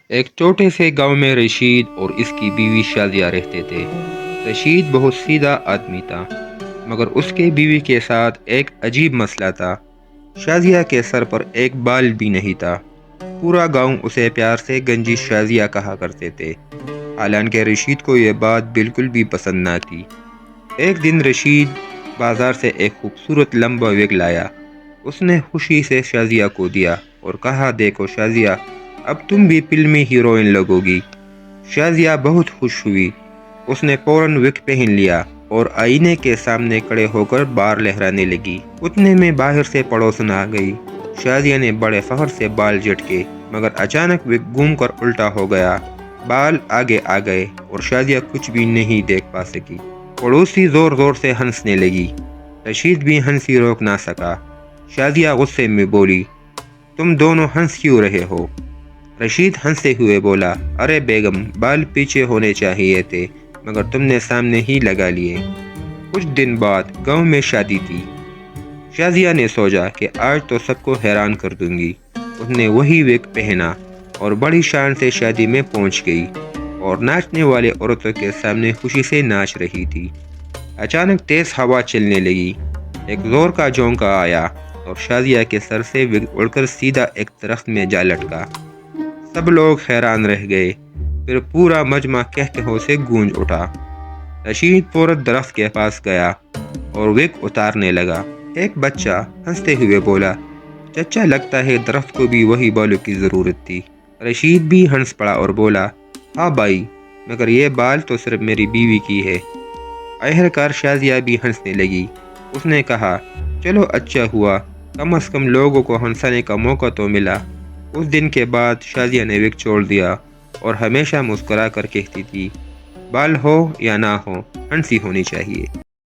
ایک چھوٹے سے گاؤں میں رشید اور اس کی بیوی شازیہ رہتے تھے۔ رشید بہت سیدھا آدمی تھا، مگر اس کے بیوی کے ساتھ ایک عجیب مسئلہ تھا۔ شازیہ کے سر پر ایک بال بھی نہیں تھا۔ پورا گاؤں اسے پیار سے گنجی شازیہ کہا کرتے تھے، حالانکہ رشید کو یہ بات بالکل بھی پسند نہ تھی۔ ایک دن رشید بازار سے ایک خوبصورت لمبا وگ لایا۔ اس نے خوشی سے شازیہ کو دیا اور کہا، دیکھو شازیہ، اب تم بھی فلمی ہیروئن لگو گی۔ شازیہ بہت خوش ہوئی۔ اس نے فوراً وگ پہن لیا اور آئینے کے سامنے کھڑے ہو کر بال لہرانے لگی۔ اتنے میں باہر سے پڑوسن آ گئی۔ شازیہ نے بڑے فخر سے بال جھٹکے، مگر اچانک وگ گھوم کر الٹا ہو گیا۔ بال آگے آ گئے اور شازیہ کچھ بھی نہیں دیکھ پا سکی۔ پڑوسی زور زور سے ہنسنے لگی۔ رشید بھی ہنسی روک نہ سکا۔ شازیہ غصے میں بولی، تم دونوں ہنس کیوں رہے ہو؟ رشید ہنستے ہوئے بولا، ارے بیگم، بال پیچھے ہونے چاہیے تھے، مگر تم نے سامنے ہی لگا لیے۔ کچھ دن بعد گاؤں میں شادی تھی۔ شازیہ نے سوچا کہ آج تو سب کو حیران کر دوں گی۔ اس نے وہی وگ پہنا اور بڑی شان سے شادی میں پہنچ گئی اور ناچنے والے عورتوں کے سامنے خوشی سے ناچ رہی تھی۔ اچانک تیز ہوا چلنے لگی۔ ایک زور کا جھونکا آیا اور شازیہ کے سر سے وگ اڑ کر سیدھا ایک درخت میں جا لٹکا۔ سب لوگ حیران رہ گئے۔ پھر پورا مجمع قہقہوں سے گونج اٹھا۔ رشید فوراً درخت کے پاس گیا اور وگ اتارنے لگا۔ ایک بچہ ہنستے ہوئے بولا، چچا، لگتا ہے درخت کو بھی وہی بالوں کی ضرورت تھی۔ رشید بھی ہنس پڑا اور بولا، ہاں بھائی، مگر یہ بال تو صرف میری بیوی کی ہے۔ آخرکار شازیہ بھی ہنسنے لگی۔ اس نے کہا، چلو اچھا ہوا، کم از کم لوگوں کو ہنسانے کا موقع تو ملا۔ اس دن کے بعد شازیہ نے وگ چھوڑ دیا اور ہمیشہ مسکرا کر کہتی تھی، بال ہو یا نہ ہو، ہنسی ہونی چاہیے۔